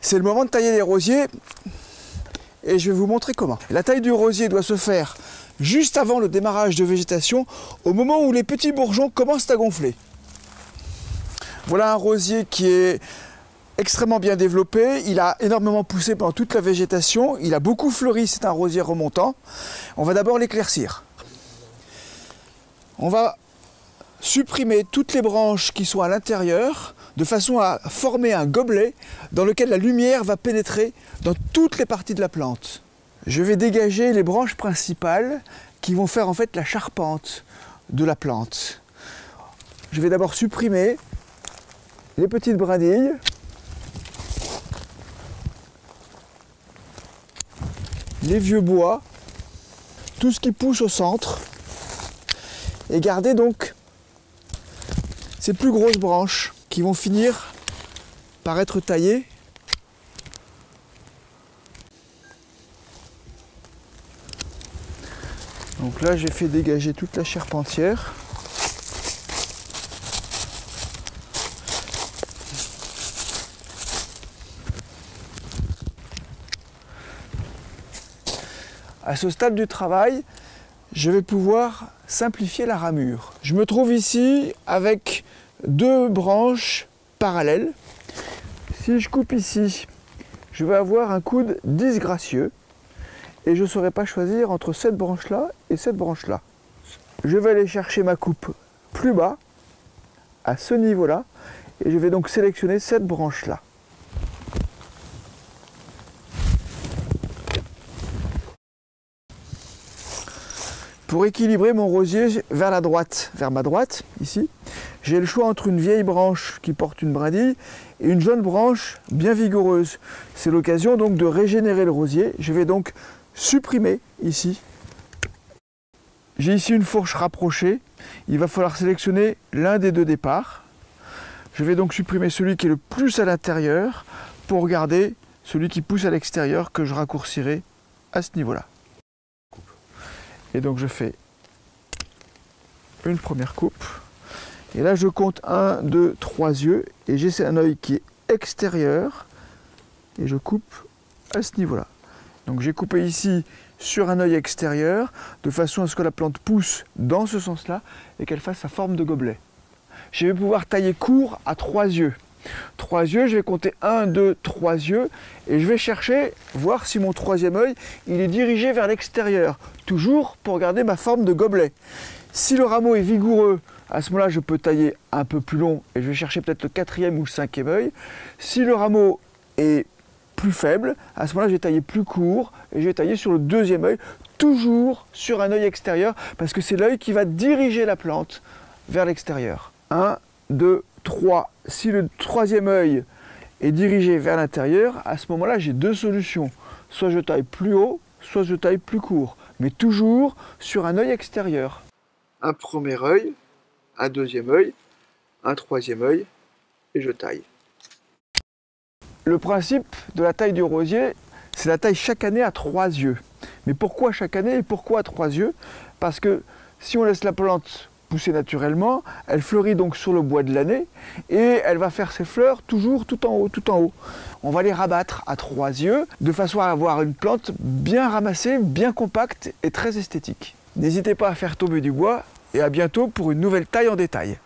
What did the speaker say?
C'est le moment de tailler les rosiers et je vais vous montrer comment. La taille du rosier doit se faire juste avant le démarrage de végétation, au moment où les petits bourgeons commencent à gonfler. Voilà un rosier qui est extrêmement bien développé, il a énormément poussé pendant toute la végétation, il a beaucoup fleuri, c'est un rosier remontant. On va d'abord l'éclaircir. On va supprimer toutes les branches qui sont à l'intérieur, de façon à former un gobelet dans lequel la lumière va pénétrer dans toutes les parties de la plante. Je vais dégager les branches principales qui vont faire en fait la charpente de la plante. Je vais d'abord supprimer les petites brindilles, les vieux bois, tout ce qui pousse au centre, et garder donc ces plus grosses branches qui vont finir par être taillées. Donc là, j'ai fait dégager toute la charpentière. À ce stade du travail, je vais pouvoir simplifier la ramure. Je me trouve ici avec deux branches parallèles. Si je coupe ici, je vais avoir un coude disgracieux et je ne saurais pas choisir entre cette branche-là et cette branche-là. Je vais aller chercher ma coupe plus bas, à ce niveau-là, et je vais donc sélectionner cette branche-là. Pour équilibrer mon rosier vers la droite, vers ma droite, ici, j'ai le choix entre une vieille branche qui porte une brindille et une jeune branche bien vigoureuse. C'est l'occasion donc de régénérer le rosier. Je vais donc supprimer ici. J'ai ici une fourche rapprochée. Il va falloir sélectionner l'un des deux départs. Je vais donc supprimer celui qui est le plus à l'intérieur pour garder celui qui pousse à l'extérieur que je raccourcirai à ce niveau-là. Et donc je fais une première coupe. Et là je compte 1, 2, 3 yeux. Et j'ai un œil qui est extérieur. Et je coupe à ce niveau-là. Donc j'ai coupé ici sur un œil extérieur, de façon à ce que la plante pousse dans ce sens-là et qu'elle fasse sa forme de gobelet. Je vais pouvoir tailler court à 3 yeux. 3 yeux, je vais compter 1, 2, 3 yeux et je vais chercher, voir si mon troisième œil il est dirigé vers l'extérieur, toujours pour garder ma forme de gobelet. Si le rameau est vigoureux, à ce moment-là je peux tailler un peu plus long et je vais chercher peut-être le quatrième ou le cinquième œil. Si le rameau est plus faible, à ce moment-là je vais tailler plus court et je vais tailler sur le deuxième œil, toujours sur un œil extérieur parce que c'est l'œil qui va diriger la plante vers l'extérieur. 1, 2, 3. Si le troisième œil est dirigé vers l'intérieur, à ce moment-là, j'ai deux solutions. Soit je taille plus haut, soit je taille plus court, mais toujours sur un œil extérieur. Un premier œil, un deuxième œil, un troisième œil, et je taille. Le principe de la taille du rosier, c'est la taille chaque année à 3 yeux. Mais pourquoi chaque année et pourquoi à 3 yeux? Parce que si on laisse la plante pousser naturellement, elle fleurit donc sur le bois de l'année et elle va faire ses fleurs toujours tout en haut, tout en haut. On va les rabattre à 3 yeux de façon à avoir une plante bien ramassée, bien compacte et très esthétique. N'hésitez pas à faire tomber du bois et à bientôt pour une nouvelle taille en détail.